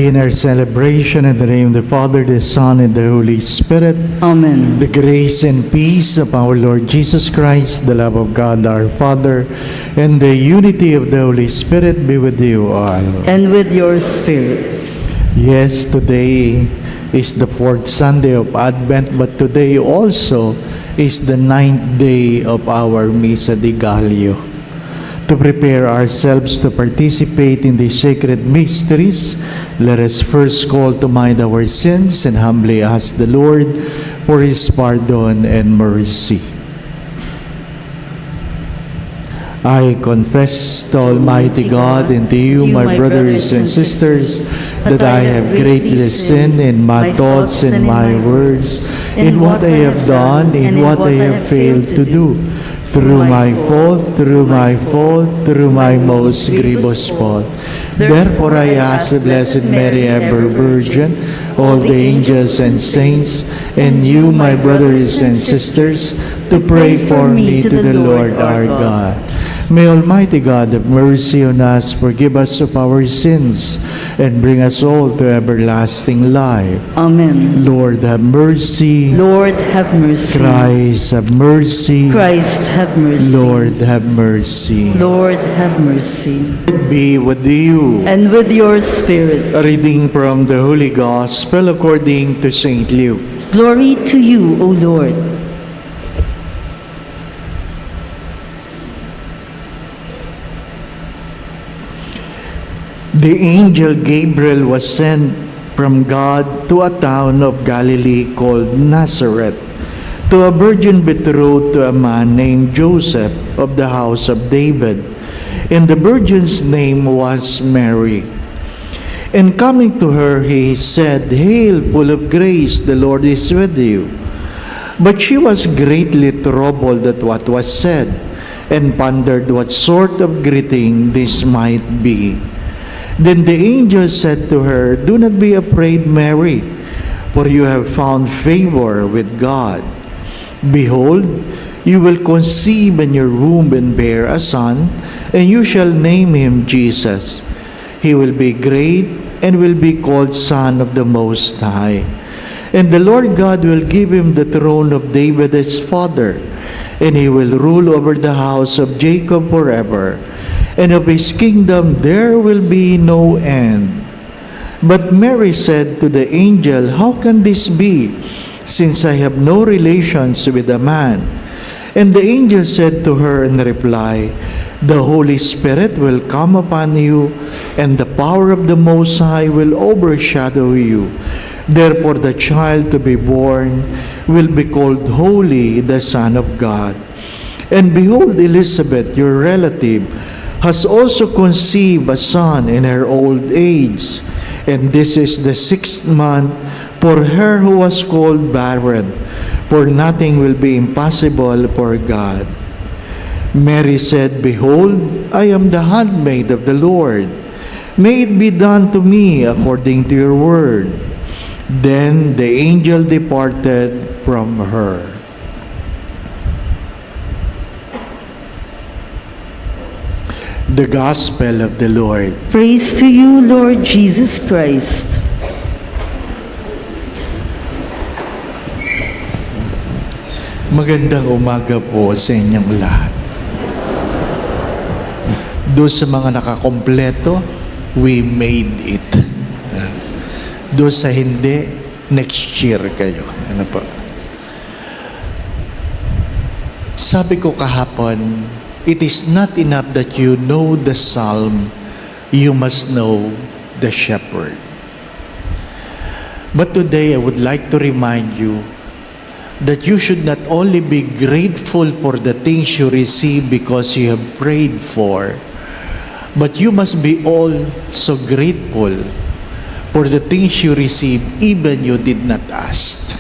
begin our celebration in the name of the Father, the Son, and the Holy Spirit. Amen. The grace and peace of our Lord Jesus Christ, the love of God our Father, and the unity of the Holy Spirit be with you all. And with your spirit. Yes, today is the fourth Sunday of Advent, but today also is the 9th day of our Misa de Gallio. To prepare ourselves to participate in the sacred mysteries, let us first call to mind our sins and humbly ask the Lord for His pardon and mercy. I confess to Almighty God and to you, my brothers and sisters, that I have greatly sinned in my thoughts and my words, in what I have done, in what I have failed to do, through my fault, through my most grievous fault. Therefore I ask the Blessed Mary, ever Virgin, all the angels and saints, and you, my brothers and sisters, to pray for me to the Lord our God. May Almighty God have mercy on us, forgive us of our sins, and bring us all to everlasting life. Amen. Lord, have mercy. Lord, have mercy. Christ, have mercy. Christ, have mercy. Lord, have mercy. Lord, have mercy. Be with you. And with your spirit. A reading from the Holy Gospel according to St. Luke. Glory to you, O Lord. The angel Gabriel was sent from God to a town of Galilee called Nazareth, to a virgin betrothed to a man named Joseph of the house of David, and the virgin's name was Mary. And coming to her, he said, "Hail, full of grace, the Lord is with you." But she was greatly troubled at what was said, and pondered what sort of greeting this might be. Then the angel said to her, "Do not be afraid, Mary, for you have found favor with God. Behold, you will conceive in your womb and bear a son, and you shall name him Jesus. He will be great and will be called Son of the Most High. And the Lord God will give him the throne of David his father, and he will rule over the house of Jacob forever. And of his kingdom there will be no end." But Mary said to the angel, "How can this be, since I have no relations with a man?" And the angel said to her in reply, "The Holy Spirit will come upon you, and the power of the Most High will overshadow you. Therefore the child to be born will be called Holy, the Son of God. And behold, Elizabeth, your relative, has also conceived a son in her old age, and this is the 6th month for her who was called barren, for nothing will be impossible for God." Mary said, "Behold, I am the handmaid of the Lord. May it be done to me according to your word." Then the angel departed from her. The Gospel of the Lord. Praise to you, Lord Jesus Christ. Magandang umaga po sa inyong lahat. Doon sa mga nakakompleto, we made it. Doon sa hindi, next year kayo. Ano po? Sabi ko kahapon, it is not enough that you know the psalm, you must know the shepherd. But today I would like to remind you that you should not only be grateful for the things you receive because you have prayed for, but you must be also grateful for the things you receive even you did not ask.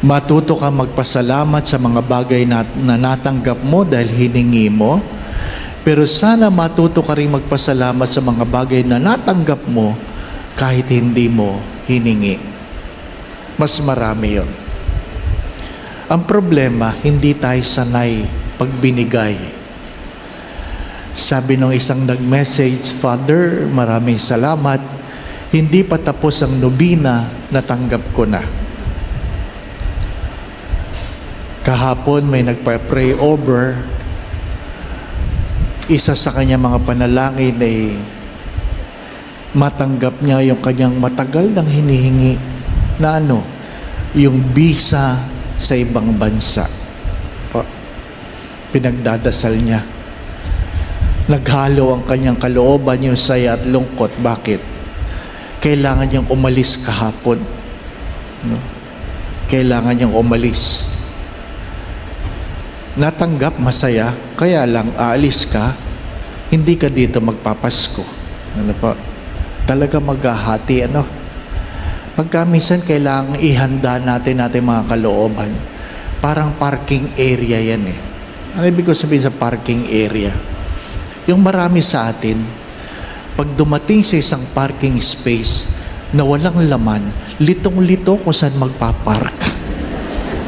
Matuto ka magpasalamat sa mga bagay na natanggap mo dahil hiningi mo, pero sana matuto ka rin magpasalamat sa mga bagay na natanggap mo kahit hindi mo hiningi. Mas marami yun. Ang problema, hindi tayo sanay pag binigay. Sabi ng isang nag-message, "Father, maraming salamat. Hindi pa tapos ang nobina, natanggap ko na. Kahapon may nagpa-pray over. Isa sa kanya mga panalangin ay matanggap niya yung kanyang matagal nang hinihingi na yung visa sa ibang bansa. Pinagdadasal niya. Naghalo ang kanyang kalooban, yung saya at lungkot. Bakit? Kailangan niyang umalis kahapon. No? Kailangan niyang umalis. Natanggap, masaya, kaya lang aalis ka, hindi ka dito magpapasko. Ano po? Talaga maghahati, Pagka minsan kailangan ihanda natin mga kalooban. Parang parking area yan eh. Ano ibig ko sabihin sa parking area? Yung marami sa atin, pag dumating sa isang parking space na walang laman, litong-lito kung saan magpapark.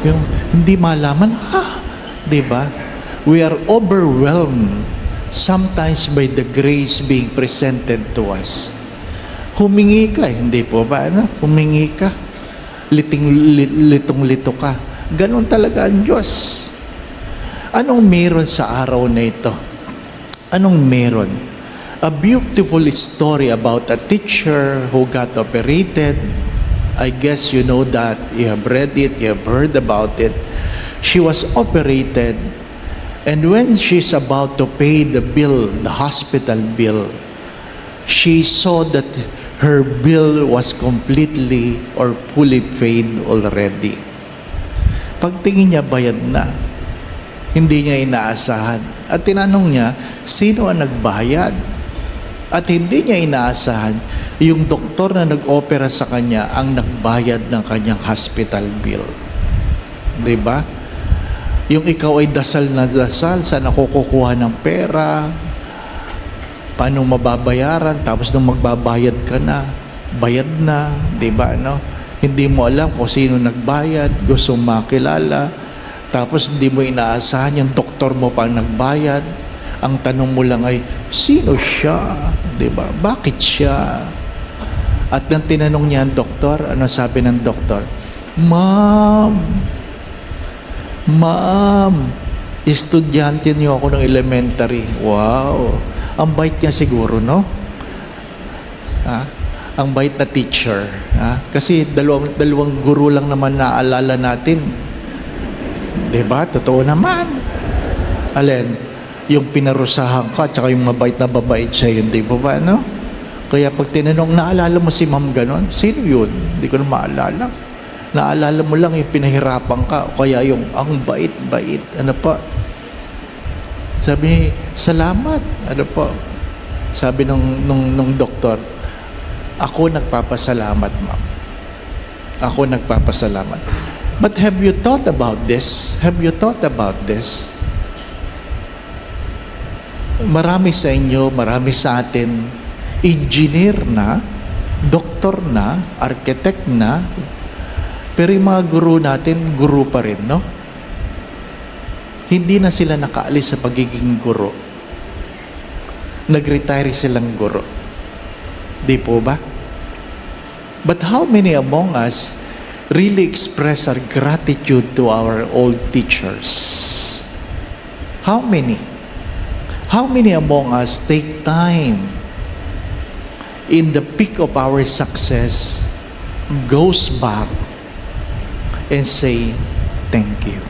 Yung hindi malaman, diba? We are overwhelmed sometimes by the grace being presented to us. Humingi ka, hindi po ba? Humingi ka. Litong-lito ka. Ganon talaga ang Diyos. Anong meron sa araw na ito? Anong meron? A beautiful story about a teacher who got operated. I guess you know that. You have read it. You have heard about it. She was operated, and when she's about to pay the bill, the hospital bill, she saw that her bill was completely or fully paid already. Pagtingin niya, bayad na. Hindi niya inaasahan. At tinanong niya, sino ang nagbayad? At hindi niya inaasahan, yung doktor na nag-opera sa kanya ang nagbayad ng kanyang hospital bill. Diba? Yung ikaw ay dasal na dasal, saan ako kukuha ng pera? Paano mababayaran? Tapos nung magbabayad ka na, bayad na, diba? Hindi mo alam kung sino nagbayad, gusto makilala, tapos hindi mo inaasahan yung doktor mo pang nagbayad. Ang tanong mo lang ay, sino siya? Diba? Bakit siya? At nang tinanong niya ang doktor, ano sabi ng doktor? Ma'am, estudyante niyo ako ng elementary. Wow! Ang bait niya siguro, no? Ang bait na teacher. Kasi dalawang guro lang naman naaalala natin. Diba? Totoo naman. Alin? Yung pinarusahan ka, tsaka yung mabait na babait siya yun, di ba, no? Kaya pag tinanong, naalala mo si ma'am ganon? Sino yun? Hindi ko na maalala. Naalala mo lang yung pinahirapan ka, o kaya yung ang bait-bait. Ano pa? Sabi, salamat. Ano po? Sabi nung doktor, ako nagpapasalamat, ma'am. Ako nagpapasalamat. But have you thought about this? Have you thought about this? Marami sa inyo, marami sa atin, engineer na, doktor na, architect na, pero yung mga guru natin, guru pa rin, no? Hindi na sila nakaalis sa pagiging guru. Nag-retire silang guru. Di po ba? But how many among us really express our gratitude to our old teachers? How many? How many among us take time in the peak of our success, goes back and say, thank you?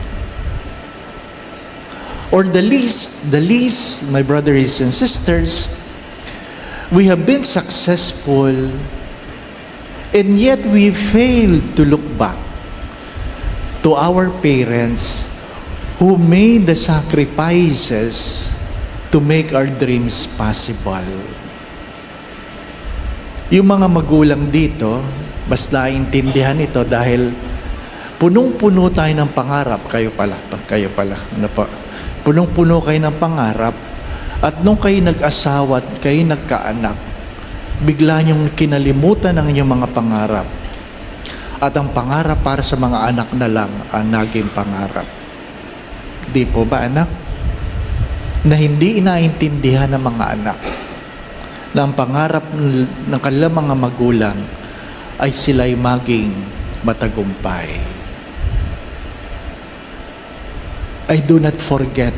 Or the least, my brothers and sisters, we have been successful and yet we fail to look back to our parents who made the sacrifices to make our dreams possible. Yung mga magulang dito, basta intindihan ito dahil punong-puno tayo ng pangarap. Kayo pala. Ano pa? Punong-puno kayo ng pangarap at nung kayo nag-asawa at kayo nagkaanak, bigla niyong kinalimutan ang inyong mga pangarap. At ang pangarap para sa mga anak na lang ang naging pangarap. Di po ba, anak? Na hindi inaintindihan ng mga anak na ang pangarap ng kanilang mga magulang ay sila'y maging matagumpay. I do not forget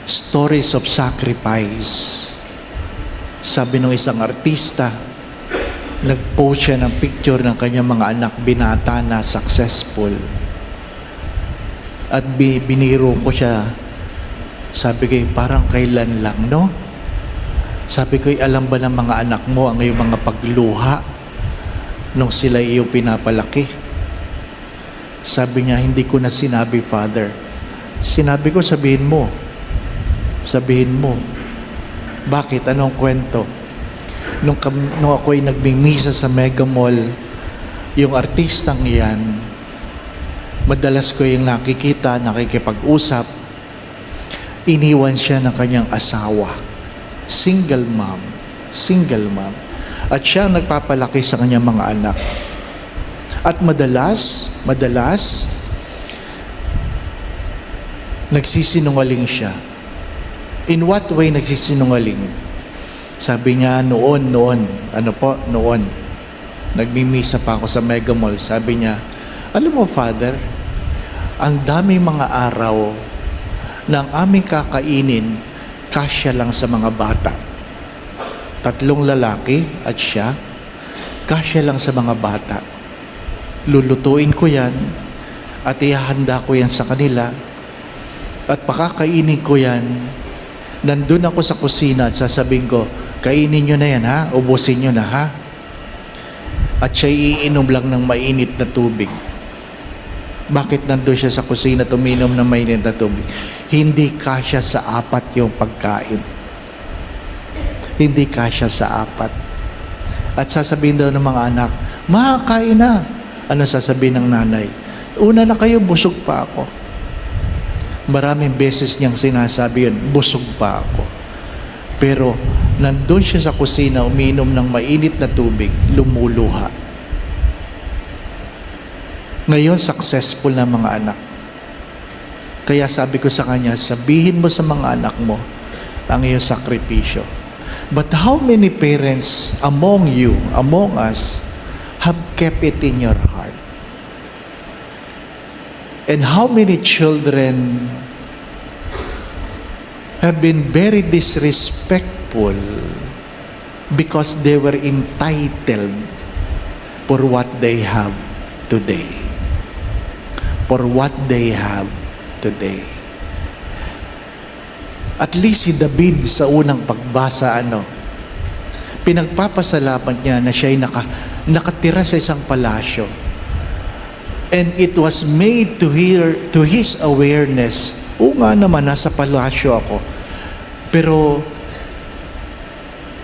stories of sacrifice. Sabi ng isang artista, nag-post siya ng picture ng kanyang mga anak, binata na successful. At biniro ko siya. Sabi ko, parang kailan lang, no? Sabi ko, alam ba ng mga anak mo ang iyong mga pagluha nung sila iyong pinapalaki? Sabi niya, hindi ko na sinabi, Father. Sinabi ko, sabihin mo. Sabihin mo. Bakit? Anong kwento? Nung ako'y nagmimisa sa Mega Mall, yung artistang iyan, madalas ko yung nakikita, nakikipag-usap, iniwan siya ng kanyang asawa. Single mom. At siya ang nagpapalaki sa kanyang mga anak. At madalas, nagsisinungaling siya. In what way nagsisinungaling? Sabi niya, noon, nagmimisa pa ako sa Mega Mall. Sabi niya, alam mo, Father, ang dami mga araw na ang aming kakainin, kasya lang sa mga bata. 3 lalaki at siya, kasya lang sa mga bata. Lulutuin ko yan at ihahanda ko yan sa kanila at pakakainin ko yan. Nandun ako sa kusina at sasabihin ko, kainin nyo na yan ha, ubusin nyo na ha. At siya iinom lang ng mainit na tubig. Bakit nandun siya sa kusina at uminom ng mainit na tubig? Hindi kasya sa 4 yung pagkain. Hindi kasya sa 4. At sasabihin daw ng mga anak, makakain na. Ano sasabihin ng nanay? Una na kayo, busog pa ako. Maraming beses niyang sinasabi yun, busog pa ako. Pero nandun siya sa kusina, uminom ng mainit na tubig, lumuluha. Ngayon, successful na mga anak. Kaya sabi ko sa kanya, sabihin mo sa mga anak mo ang iyong sakripisyo. But how many parents among you, among us, have kept it in your heart? And how many children have been very disrespectful because they were entitled for what they have today. For what they have today. At least si David sa unang pagbasa, pinagpapasalamat niya na siya'y nakatira sa isang palasyo. And it was made to his awareness, oo nga naman, nasa palasyo ako. Pero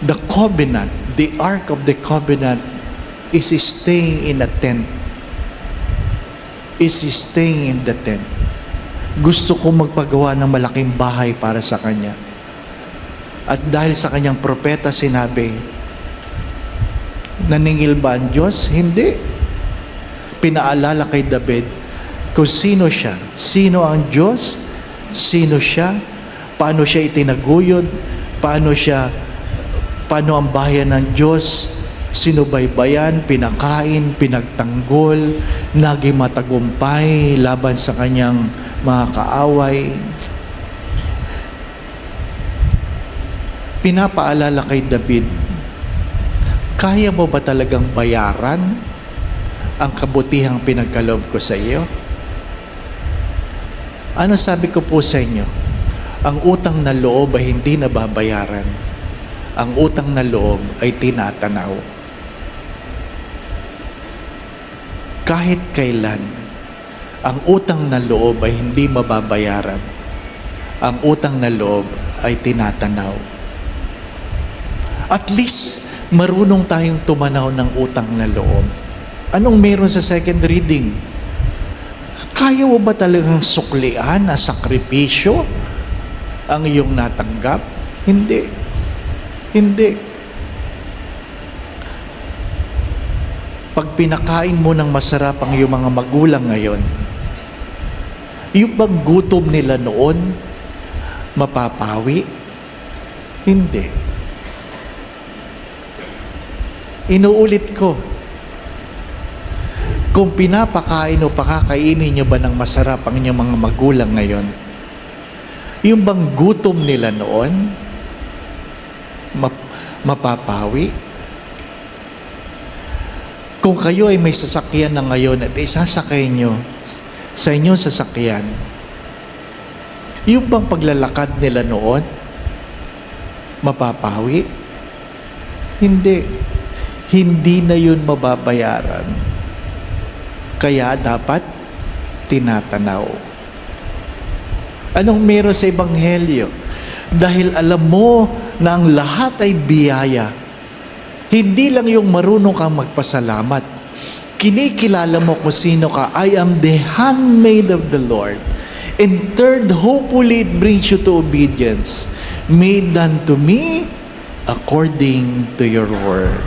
the covenant, the ark of the covenant is staying in a tent. Is staying in the tent. Gusto ko magpagawa ng malaking bahay para sa kanya. At dahil sa kanyang propeta sinabi, naningil ba ang Diyos? Hindi. Pinaalala kay David kung sino siya. Sino ang Diyos? Sino siya? Paano siya itinaguyod? Paano ang bayan ng Diyos sinubaybayan, pinakain, pinagtanggol, naging matagumpay laban sa kanyang mga kaaway. Pinapaalala kay David, kaya mo ba talagang bayaran ang kabutihang pinagkaloob ko sa iyo? Ano sabi ko po sa inyo? Ang utang na loob ay hindi nababayaran. Ang utang na loob ay tinatanaw. Kahit kailan, ang utang na loob ay hindi mababayaran. Ang utang na loob ay tinatanaw. At least, marunong tayong tumanaw ng utang na loob. Anong meron sa second reading? Kaya mo ba talagang suklian na sakripisyo ang iyong natanggap? Hindi. Hindi. Pag pinakain mo ng masarap ang iyong mga magulang ngayon, yung bang gutom nila noon, mapapawi? Hindi. Inuulit ko, kung pinapakain o pakakainin nyo ba ng masarap ang inyong mga magulang ngayon, yung bang gutom nila noon, mapapawi? Kung kayo ay may sasakyan na ngayon at isasakay nyo sa inyong sasakyan, yung bang paglalakad nila noon, mapapawi? Hindi. Hindi na yun mababayaran. Kaya dapat tinatanaw. Anong meron sa Ebanghelyo? Dahil alam mo na ang lahat ay biyaya. Hindi lang yung marunong kang magpasalamat. Kinikilala mo kung sino ka. I am the handmaid of the Lord. And third, hopefully it brings you to obedience. Made unto me according to your word.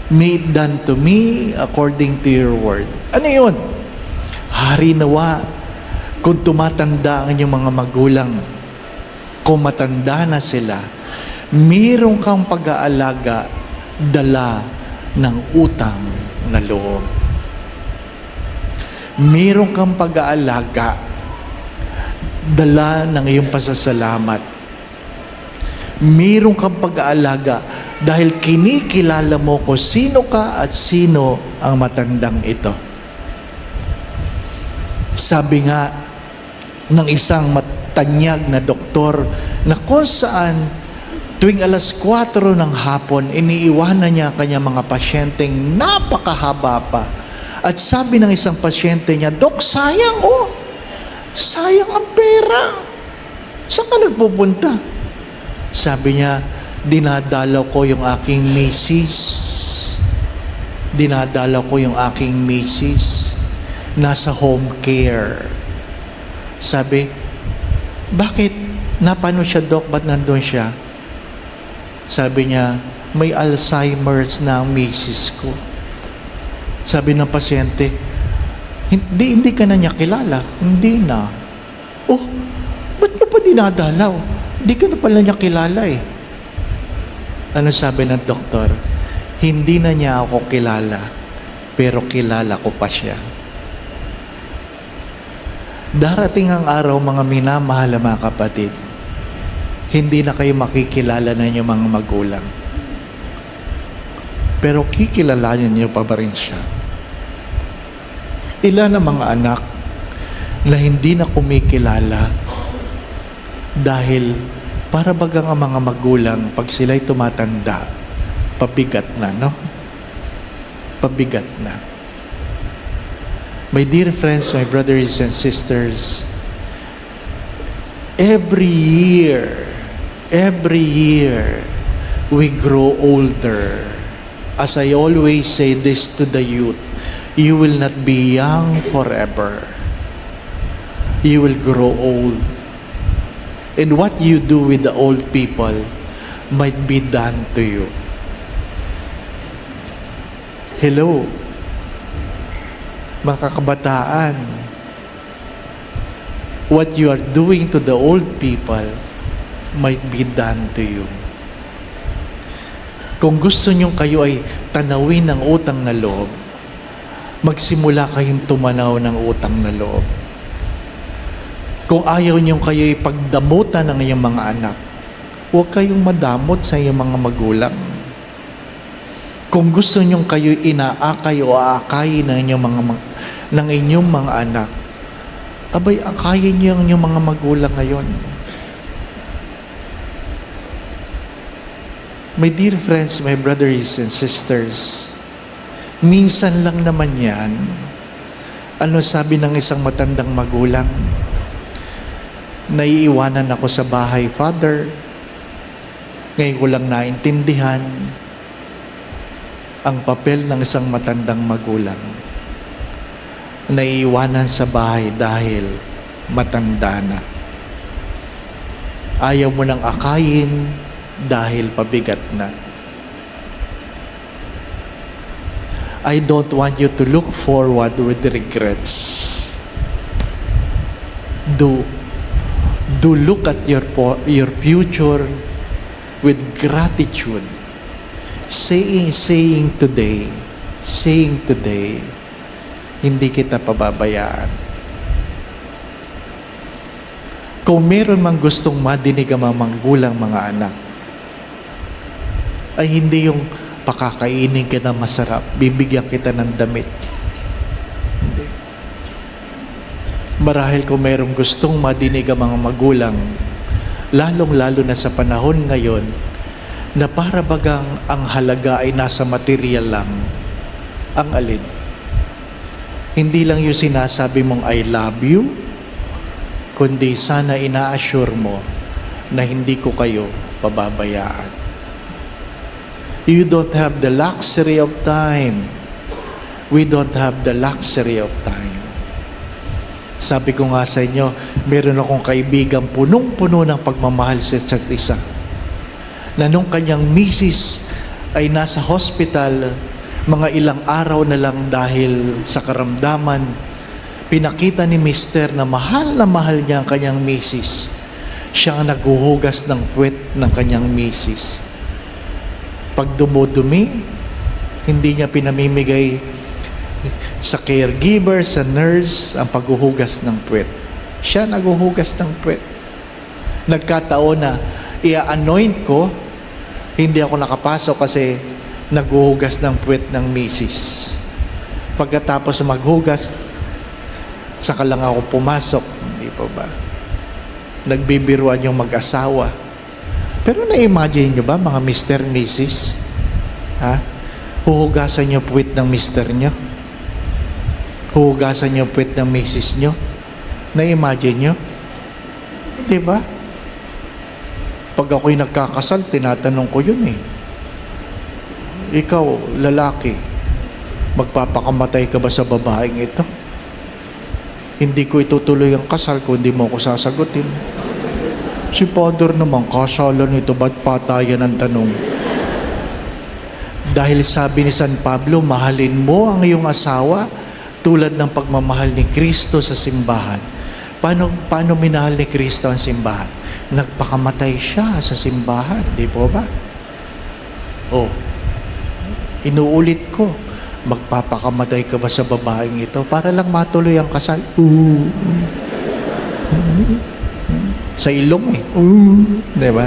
Made unto me according to your word. Ano yun? Hari nawa, kung tumatanda ang inyong mga magulang, kung matanda na sila, mayroon kang pag-aalaga, dala ng utang na loob. Mayroon kang pag-aalaga, dala ng iyong pasasalamat. Mayroon kang pag-aalaga dahil kinikilala mo kung sino ka at sino ang matandang ito. Sabi nga ng isang matanyag na doktor na kung saan tuwing alas 4 ng hapon, iniiwanan niya ang kanyang mga pasyenteng napakahaba pa. At sabi ng isang pasyente niya, Dok, sayang sayang ang pera. Saan ka nagpupunta? Sabi niya, dinadalaw ko yung aking misis. Dinadalaw ko yung aking misis. Nasa home care. Sabi, bakit? Napano siya, Dok? Ba't nandun siya? Sabi niya, may Alzheimer's na ang misis ko. Sabi ng pasyente, hindi ka na niya kilala. Hindi na. Oh, ba't mo pa dinadalaw? Hindi ka na pala niya kilala eh. Ano sabi ng doktor? Hindi na niya ako kilala, pero kilala ko pa siya. Darating ang araw, mga minamahal na mga kapatid, hindi na kayo makikilala na inyong mga magulang. Pero kikilalanin niyo pa ba rin siya? Ilan ang mga anak na hindi na kumikilala dahil para bagang ang mga magulang, pag sila'y tumatanda, pabigat na, no? Pabigat na. My dear friends, my brothers and sisters, every year, we grow older. As I always say this to the youth, you will not be young forever. You will grow old. And what you do with the old people might be done to you. Hello, mga kabataan. What you are doing to the old people might be done to you. Kung gusto nyo kayo ay tanawin ng utang na loob, magsimula kayong tumanaw ng utang na loob. Kung ayaw nyo kayo ipagdamutan ng iyong mga anak, huwag kayong madamot sa iyong mga magulang. Kung gusto nyo kayo inaakay o aakayin ng inyong mga anak, abay, akayin nyo ang inyong mga magulang ngayon. My dear friends, my brothers and sisters, minsan lang naman yan. Ano sabi ng isang matandang magulang? Naiiwanan ako sa bahay, Father. Ngayon ko lang naintindihan ang papel ng isang matandang magulang. Naiiwanan sa bahay dahil matanda na. Ayaw mo nang akayin dahil pabigat na. I don't want you to look forward with regrets. Do look at your future with gratitude. saying today, hindi kita pababayaan. Kung meron mang gustong madinig ang mga manggulang, mga anak, ay hindi yung pakakainin kita masarap, bibigyan kita ng damit. Hindi. Marahil kung merong gustong madinig ang mga magulang, lalong-lalo na sa panahon ngayon, na para bagang ang halaga ay nasa material lang, ang alin? Hindi lang yung sinasabi mong I love you, kundi sana ina-assure mo na hindi ko kayo pababayaan. You don't have the luxury of time. We don't have the luxury of time. Sabi ko nga sa inyo, meron akong kaibigan punong-puno ng pagmamahal sa isa't isa. Na nung kanyang misis ay nasa hospital, mga ilang araw na lang dahil sa karamdaman, pinakita ni Mister na mahal niya ang kanyang misis. Siya ang naghuhugas ng puwet ng kanyang misis. Pag dumudumi, hindi niya pinamimigay sa caregiver, sa nurse, ang paghuhugas ng puwet. Siya naghuhugas ng puwet. Nagkataon na i-anoint ko, hindi ako nakapasok kasi naghuhugas ng puwet ng misis. Pagkatapos maghugas, saka lang ako pumasok. Hindi pa ba? Nagbibiruan yung mag-asawa. Pero na-imagine nyo ba, mga Mr. and Mrs.? Ha? Huhugasan nyo puwet ng Mr. nyo? Huhugasan nyo puwet ng Mrs. nyo? Na-imagine nyo? Di ba? Pag ako'y nagkakasal, tinatanong ko yun eh. Ikaw, lalaki, magpapakamatay ka ba sa babaeng ito? Hindi ko itutuloy ang kasal kung hindi mo ako sasagutin. Si Father naman, kasalan ito, ba't patayan ang tanong? Dahil sabi ni San Pablo, mahalin mo ang iyong asawa tulad ng pagmamahal ni Kristo sa simbahan. Paano minahal ni Kristo ang simbahan? Nagpakamatay siya sa simbahan, di po ba? Oh, inuulit ko, magpapakamatay ka ba sa babaeng ito para lang matuloy ang kasal? Sa ilong eh. Di ba?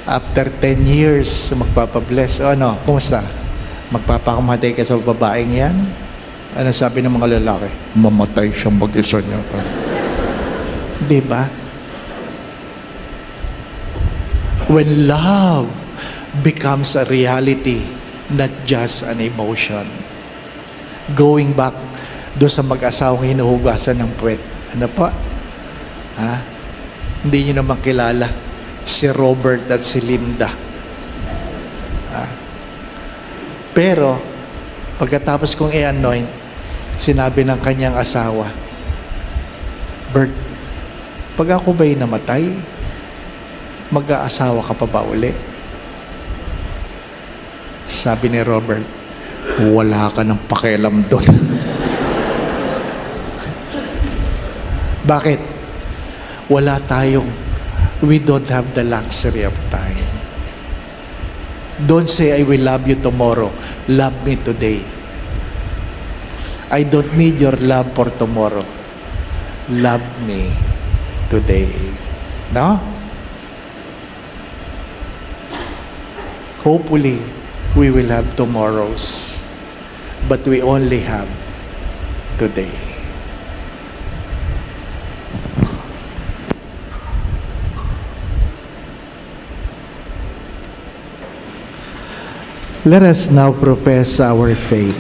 After 10 years, magpapabless. O ano, kumusta? Magpapakamatay ka sa babaeng yan? Ano sabi ng mga lalaki? Mamatay siyang mag-isa niya. Di ba? When love becomes a reality, not just an emotion. Going back do sa mag-asawang hinuhugasan ng puwet. Ano pa? Ha? Hindi nyo naman kilala si Robert at si Linda. Ha? Pero, pagkatapos kong i-anoint, sinabi ng kanyang asawa, Bert, pag ako ba'y namatay, mag-aasawa ka pa ba uli? Sabi ni Robert, wala ka ng pakialam doon. Bakit? Wala tayong, we don't have the luxury of time. Don't say, I will love you tomorrow. Love me today. I don't need your love for tomorrow. Love me today. No? Hopefully, we will have tomorrows, but we only have today. Let us now profess our faith.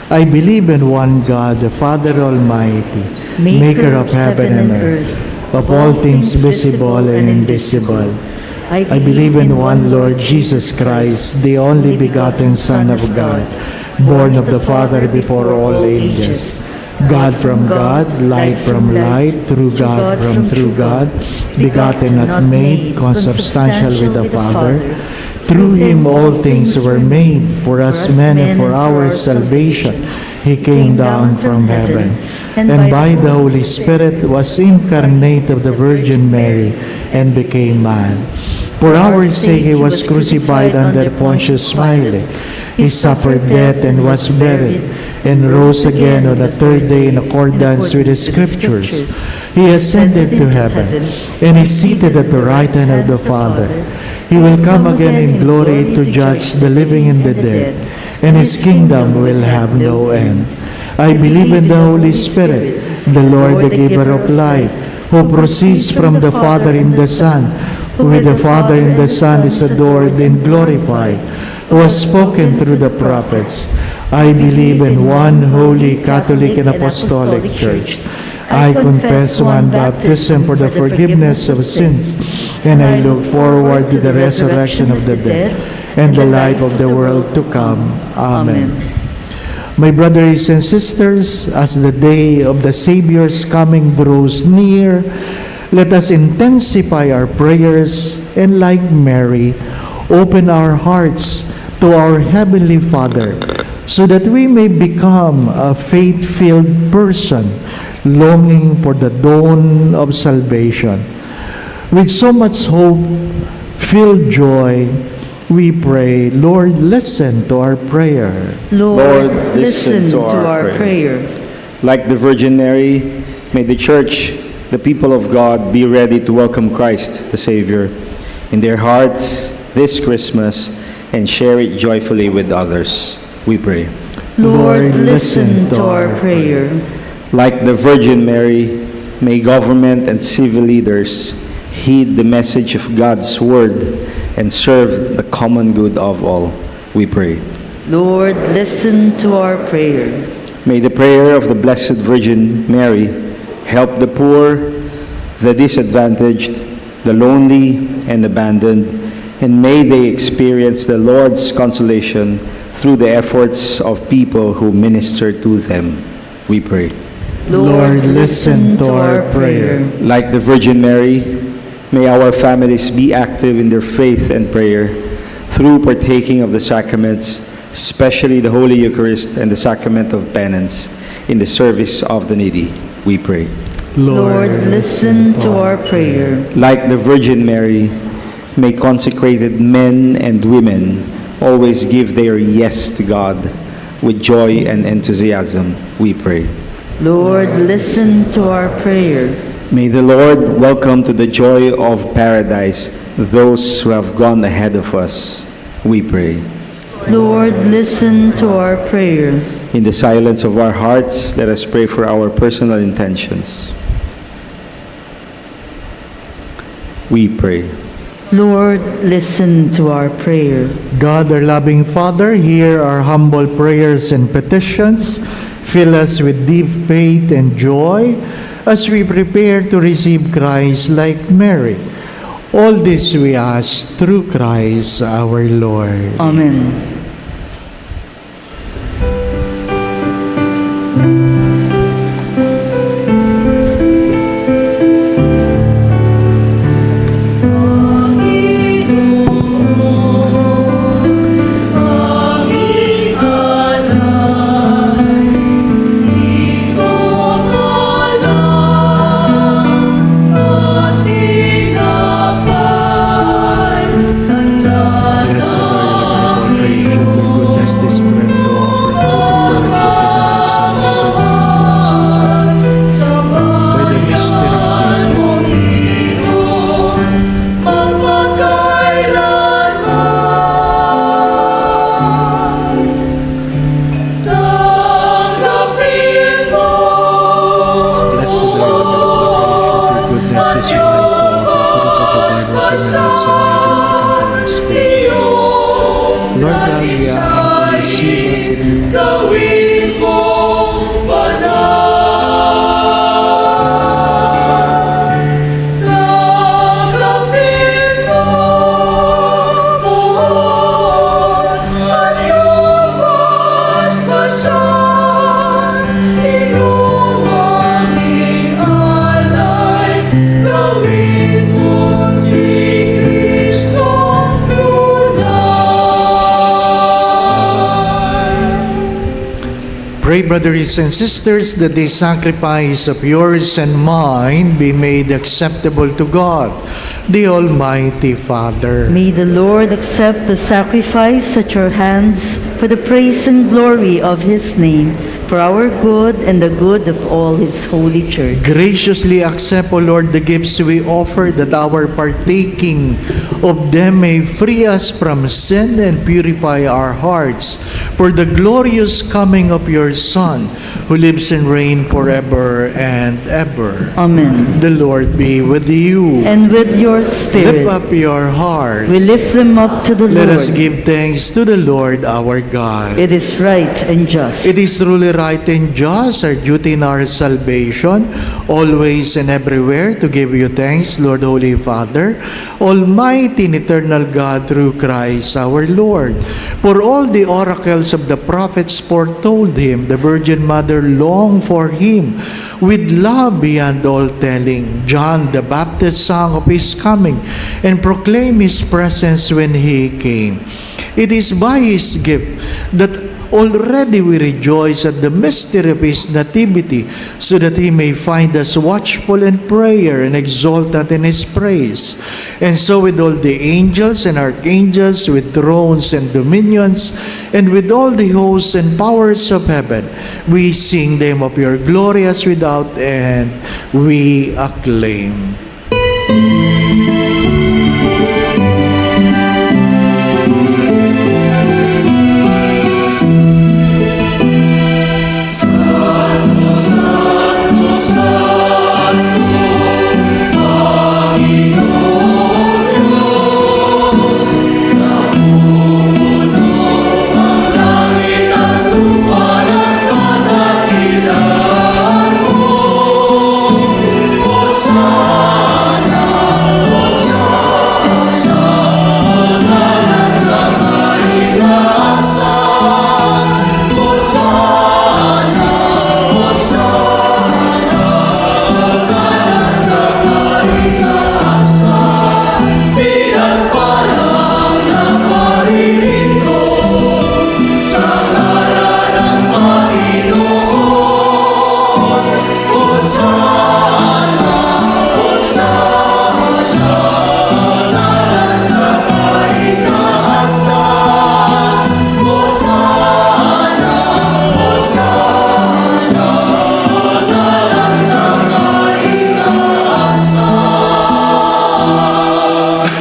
I believe in one God, the Father Almighty, maker of heaven and earth, of all things visible and invisible. I believe in one Lord Jesus Christ, the only begotten Son of God, born of the Father before all ages. God from God, light from light, true God from true God, begotten not made, consubstantial with the Father. Through him all things were made, for us men and for our salvation. He came down from heaven, and by the Holy Spirit was incarnate of the Virgin Mary, and became man. For our sake he was crucified under Pontius Pilate. He suffered death and was buried, and rose again on the third day in accordance with the Scriptures. He ascended to heaven, and is seated at the right hand of the Father. He will come again in glory to judge the living and the dead, and his kingdom will have no end. I believe in the Holy Spirit, the Lord, the giver of life, who proceeds from the Father in the Son, who with the Father and the Son is adored and glorified, who has spoken through the prophets. I believe in one holy Catholic and Apostolic Church. I confess one baptism for the forgiveness of sins, and I look forward to the resurrection of the dead and the life of the world to come. Amen. My brothers and sisters, as the day of the Savior's coming draws near, let us intensify our prayers and, like Mary, open our hearts to our Heavenly Father so that we may become a faith-filled person longing for the dawn of salvation. With so much hope, filled joy, we pray, Lord, listen to our prayer. Lord, listen to our prayer. Like the Virgin Mary, may the Church, the people of God, be ready to welcome Christ, the Savior, in their hearts this Christmas and share it joyfully with others. We pray. Lord, listen to our prayer. Like the Virgin Mary, may government and civil leaders heed the message of God's Word and serve the common good of all. We pray. Lord, listen to our prayer. May the prayer of the Blessed Virgin Mary help the poor, the disadvantaged, the lonely, and abandoned, and may they experience the Lord's consolation through the efforts of people who minister to them. We pray. Lord, listen to our prayer. Like the Virgin Mary, may our families be active in their faith and prayer through partaking of the sacraments, especially the Holy Eucharist and the sacrament of penance, in the service of the needy. We pray. Lord, listen to our prayer. Like the Virgin Mary, may consecrated men and women always give their yes to God with joy and enthusiasm. We pray. Lord, listen to our prayer. May the Lord welcome to the joy of paradise those who have gone ahead of us. We pray. Lord, listen to our prayer. In the silence of our hearts, let us pray for our personal intentions. We pray. Lord, listen to our prayer. God, our loving Father, hear our humble prayers and petitions. Fill us with deep faith and joy as we prepare to receive Christ like Mary. All this we ask through Christ our Lord. Amen. Pray, brothers and sisters, that the sacrifice of yours and mine be made acceptable to God. the Almighty Father. May the Lord accept the sacrifice at your hands for the praise and glory of his name, for our good and the good of all his holy church. Graciously accept, O Lord, the gifts we offer, that our partaking of them may free us from sin and purify our hearts for the glorious coming of your Son, who lives and reigns forever and ever. Amen. The Lord be with you. And with your Lift spirit, up your hearts. we lift them up to the Let Lord. us give thanks to the Lord our God. It is right and just. It is truly right and just, our duty in our salvation, always and everywhere to give you thanks, Lord, Holy Father, Almighty and eternal God, through Christ our Lord. For all the oracles of the prophets foretold him, the Virgin Mother longed for him with love beyond all telling. John the Baptist sang of his coming and proclaimed his presence when he came. It is by his gift that already we rejoice at the mystery of his nativity, so that he may find us watchful in prayer and exultant in his praise. And so with all the angels and archangels, with thrones and dominions, and with all the hosts and powers of heaven, we sing the hymn of your glory as without end we acclaim.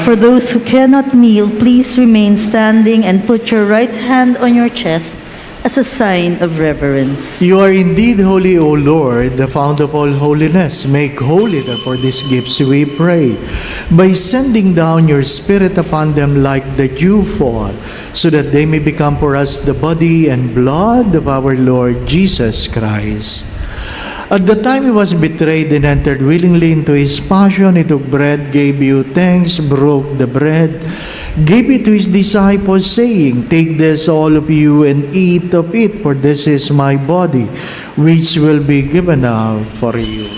For those who cannot kneel, please remain standing and put your right hand on your chest as a sign of reverence. You are indeed holy, O Lord, the fount of all holiness. Make holy, therefore, these gifts, we pray, by sending down your Spirit upon them like the dew fall, so that they may become for us the body and blood of our Lord Jesus Christ. At the time he was betrayed and entered willingly into his passion, he took bread, gave you thanks, broke the bread, gave it to his disciples, saying, "Take this, all of you, and eat of it, for this is my body, which will be given up for you."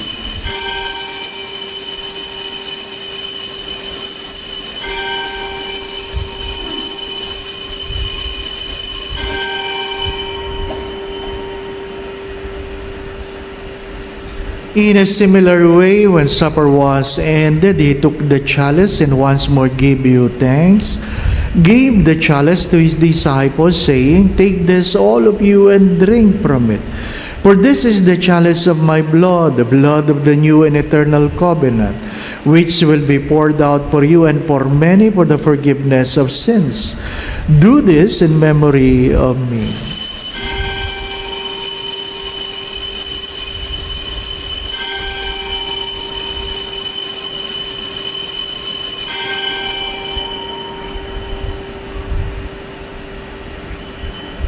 In a similar way, when supper was ended, he took the chalice and once more gave you thanks, gave the chalice to his disciples, saying, "Take this, all of you, and drink from it. For this is the chalice of my blood, the blood of the new and eternal covenant, which will be poured out for you and for many for the forgiveness of sins. Do this in memory of me."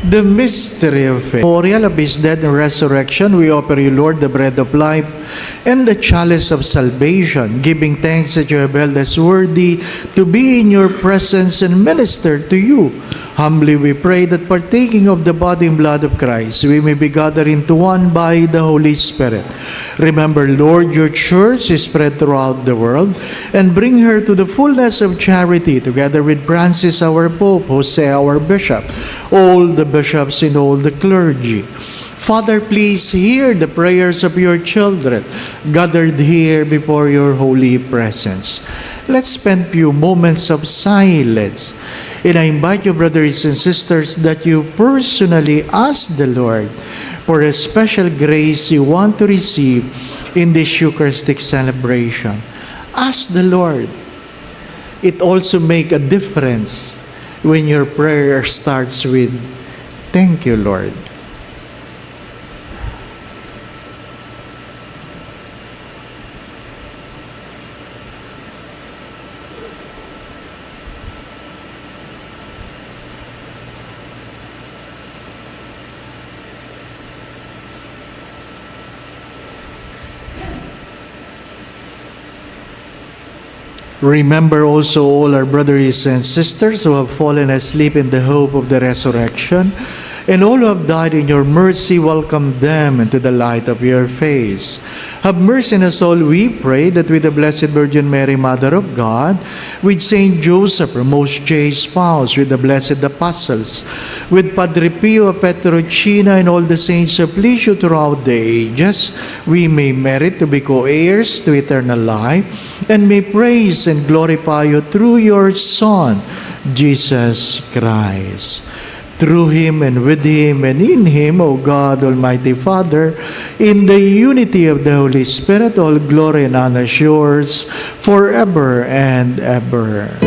The mystery of faith. Memorial of his death and resurrection, we offer you, Lord, the bread of life and the chalice of salvation, giving thanks that you have held us worthy to be in your presence and minister to you. Humbly we pray that partaking of the body and blood of Christ, we may be gathered into one by the Holy Spirit. Remember, Lord, your church is spread throughout the world, and bring her to the fullness of charity, together with Francis, our Pope, Jose, our Bishop, all the bishops and all the clergy. Father, please hear the prayers of your children gathered here before your holy presence. Let's spend few moments of silence. And I invite you, brothers and sisters, that you personally ask the Lord for a special grace you want to receive in this Eucharistic celebration. Ask the Lord. It also makes a difference when your prayer starts with, "Thank you, Lord." Remember also all our brothers and sisters who have fallen asleep in the hope of the resurrection, and all who have died in your mercy, welcome them into the light of your face. Have mercy on us all, we pray, that with the Blessed Virgin Mary, Mother of God, with Saint Joseph, her most chaste spouse, with the blessed apostles, with Padre Pio of Petrocina and all the saints of Lisieux throughout the ages, we may merit to be co-heirs to eternal life, and may praise and glorify you through your Son, Jesus Christ. Through Him and with Him and in Him, O God, Almighty Father, in the unity of the Holy Spirit, all glory and honor is yours forever and ever.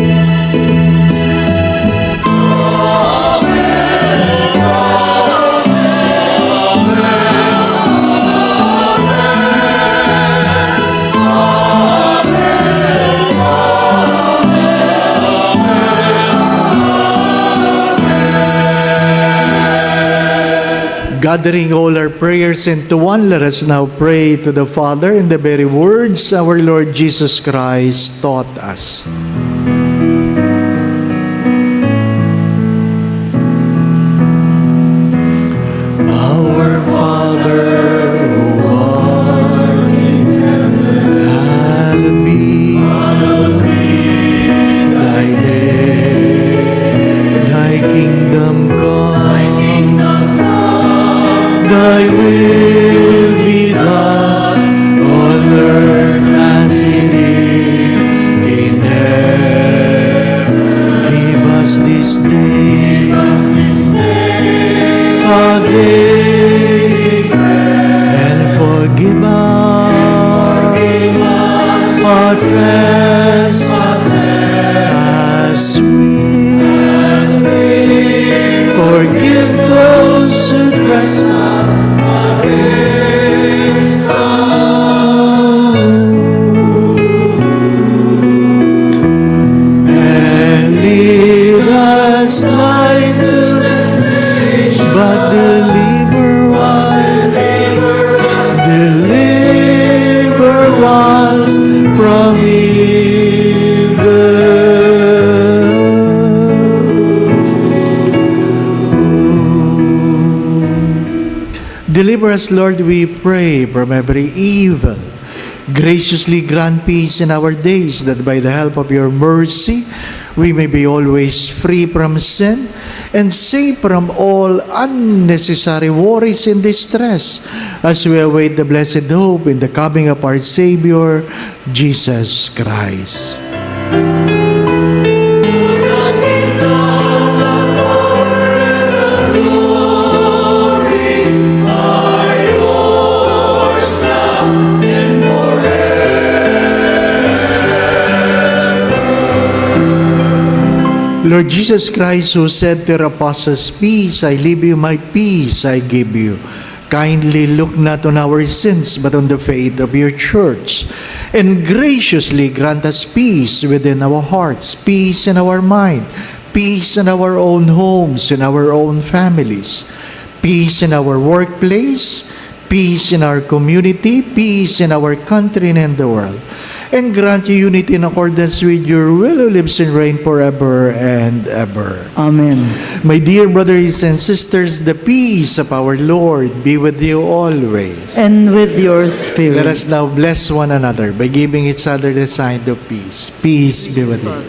Gathering all our prayers into one, let us now pray to the Father in the very words our Lord Jesus Christ taught us. Our Father, who art in heaven, hallowed be thy name, thy kingdom come. Thy will be done on earth as it is in heaven. Give us this day our daily bread, and forgive us our trespasses as we forgive those who trespass against us. And lead us not into temptation, but deliver us from evil. Deliver us, Lord, we pray, from every evil. Graciously grant peace in our days, that by the help of your mercy, we may be always free from sin and safe from all unnecessary worries and distress, as we await the blessed hope in the coming of our Savior, Jesus Christ. Lord Jesus Christ, who said to your apostles, "Peace I leave you, my peace I give you," kindly look not on our sins, but on the faith of your church, and graciously grant us peace within our hearts, peace in our mind, peace in our own homes, in our own families, peace in our workplace, peace in our community, peace in our country and in the world. And grant you unity in accordance with your will, who lives and reigns forever and ever. Amen. My dear brothers and sisters, the peace of our Lord be with you always. And with your spirit. Let us now bless one another by giving each other the sign of peace. Peace be with you.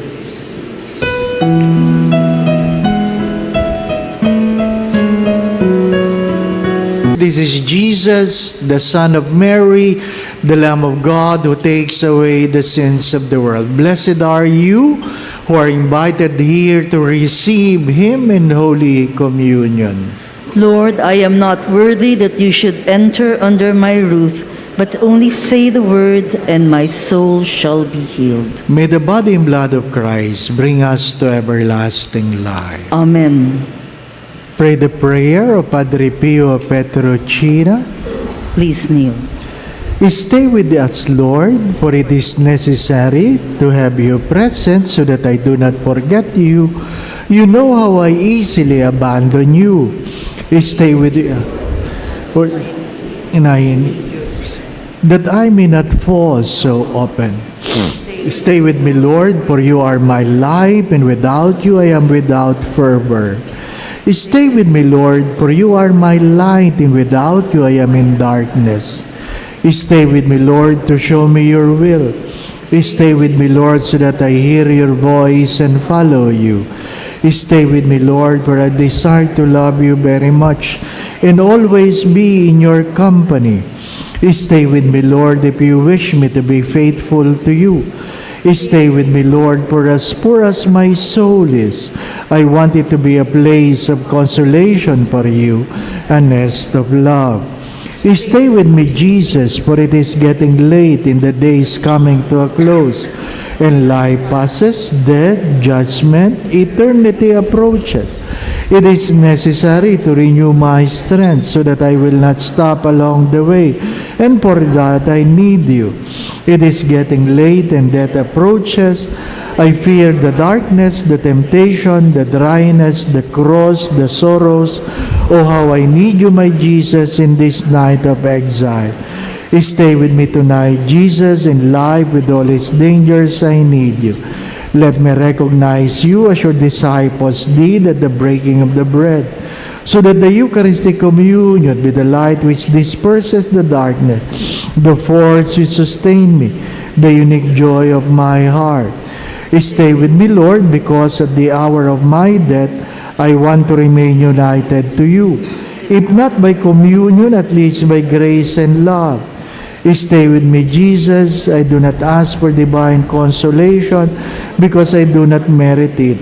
This is Jesus, the Son of Mary, the Lamb of God who takes away the sins of the world. Blessed are you who are invited here to receive Him in Holy Communion. Lord, I am not worthy that you should enter under my roof, but only say the word, and my soul shall be healed. May the body and blood of Christ bring us to everlasting life. Amen. Pray the prayer of Padre Pio Petrocina. Please kneel. Stay with us, Lord, for it is necessary to have you present so that I do not forget you. You know how I easily abandon you. Stay with you, that I may not fall so often. Stay with me, Lord, for you are my life, and without you I am without fervor. Stay with me, Lord, for you are my light, and without you I am in darkness. Stay with me, Lord, to show me your will. Stay with me, Lord, so that I hear your voice and follow you. Stay with me, Lord, for I desire to love you very much and always be in your company. Stay with me, Lord, if you wish me to be faithful to you. Stay with me, Lord, for as poor as my soul is, I want it to be a place of consolation for you, a nest of love. Stay with me, Jesus, for it is getting late in the days coming to a close, and life passes, death, judgment, eternity approaches. It is necessary to renew my strength so that I will not stop along the way, and for that I need you. It is getting late and death approaches. I fear the darkness, the temptation, the dryness, the cross, the sorrows. Oh, how I need you, my Jesus, in this night of exile. Stay with me tonight, Jesus, in life with all its dangers. I need you. Let me recognize you as your disciples did at the breaking of the bread, so that the Eucharistic communion be the light which disperses the darkness, the force which sustain me, the unique joy of my heart. Stay with me, Lord, because at the hour of my death, I want to remain united to you. If not by communion, at least by grace and love. Stay with me, Jesus. I do not ask for divine consolation because I do not merit it,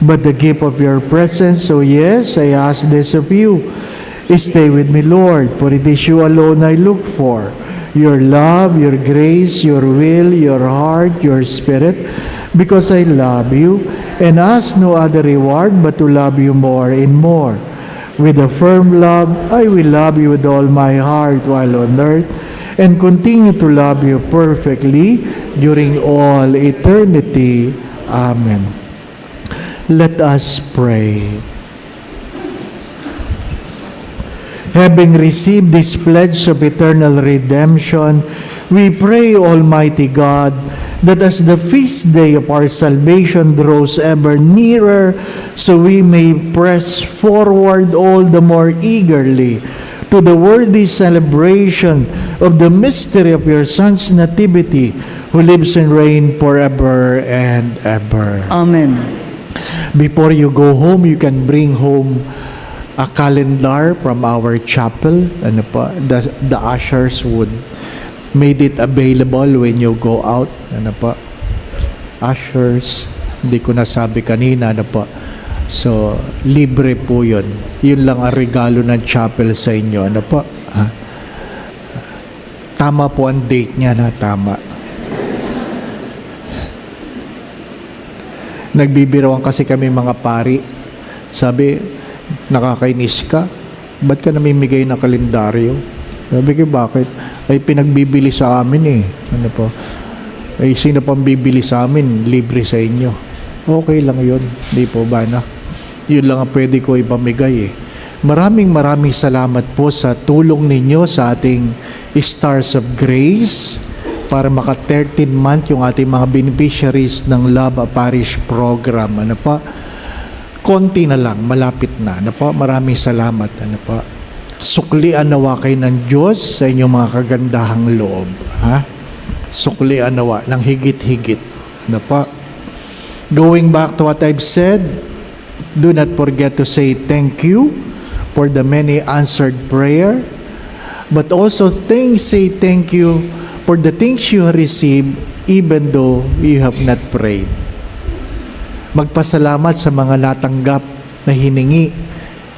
but the gift of your presence. So yes, I ask this of you. Stay with me, Lord, for it is you alone I look for. Your love, your grace, your will, your heart, your spirit, because I love you and ask no other reward but to love you more and more. With a firm love, I will love you with all my heart while on earth, and continue to love you perfectly during all eternity. Amen. Let us pray. Having received this pledge of eternal redemption, we pray, Almighty God, that as the feast day of our salvation draws ever nearer, so we may press forward all the more eagerly to the worthy celebration of the mystery of your Son's nativity, who lives and reigns forever and ever. Amen. Before you go home, you can bring home a calendar from our chapel. The ushers would made it available when you go out. Ushers, hindi ko nasabi kanina, So, libre po yun. Yun lang ang regalo ng chapel sa inyo. Tama po ang date niya na tama. Nagbibiroan kasi kami mga pari. Sabi, nakakainis ka? Ba't ka namimigay ng kalendaryo? Sabi ko, bakit? Ay, pinagbibili sa amin eh. Ay, sino pang bibili sa amin? Libre sa inyo. Okay lang yun. Di po ba na? Yun lang ang pwede ko ipamigay eh. Maraming salamat po sa tulong ninyo sa ating Stars of Grace para maka 13 month yung ating mga beneficiaries ng Love a Parish program. Konti na lang, malapit na. Maraming salamat. Suklian nawa kayo ng Diyos sa inyong mga kagandahang loob. Suklian nawa ng higit-higit. Going back to what I've said, do not forget to say thank you for the many answered prayer but also say thank you for the things you receive even though you have not prayed. Magpasalamat sa mga natanggap na hiningi,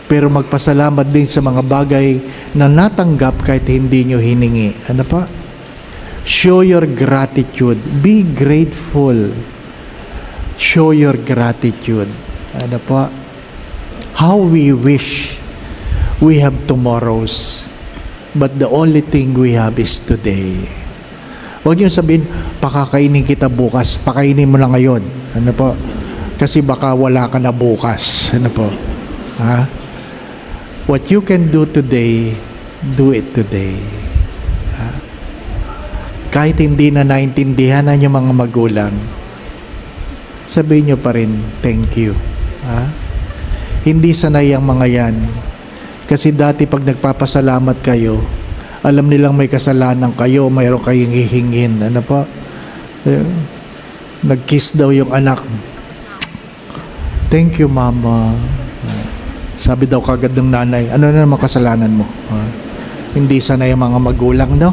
pero magpasalamat din sa mga bagay na natanggap kahit hindi nyo hiningi. Ano pa? Show your gratitude. Be grateful. Show your gratitude. Ano pa? How we wish we have tomorrows, but the only thing we have is today. Huwag niyo sabihin, pakakainin kita bukas. Pakainin mo na ngayon. Ano po? Kasi baka wala ka na bukas. Ano po? Ha? What you can do today, do it today. Ha? Kahit hindi na naintindihan na yung mga magulang, sabihin niyo pa rin, thank you. Ha? Hindi sanay ang mga yan. Kasi dati pag nagpapasalamat kayo, alam nilang may kasalanan kayo, mayroon kayong hihingin. Ano pa? Nag-kiss daw yung anak. Thank you, Mama. Sabi daw kagad ng nanay, ano na naman kasalanan mo? Hindi sanay ang mga magulang, no?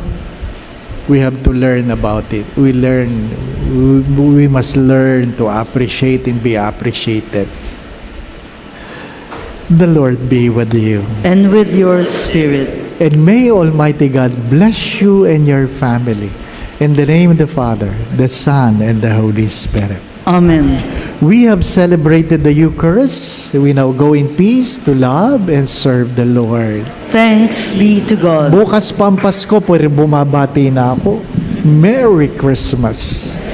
We have to learn about it. We must learn to appreciate and be appreciated. The Lord be with you. And with your spirit. And may Almighty God bless you and your family. In the name of the Father, the Son, and the Holy Spirit. Amen. We have celebrated the Eucharist. We now go in peace to love and serve the Lord. Thanks be to God. Bukas pa ang Pasko, pwede bumabati na ako. Merry Christmas.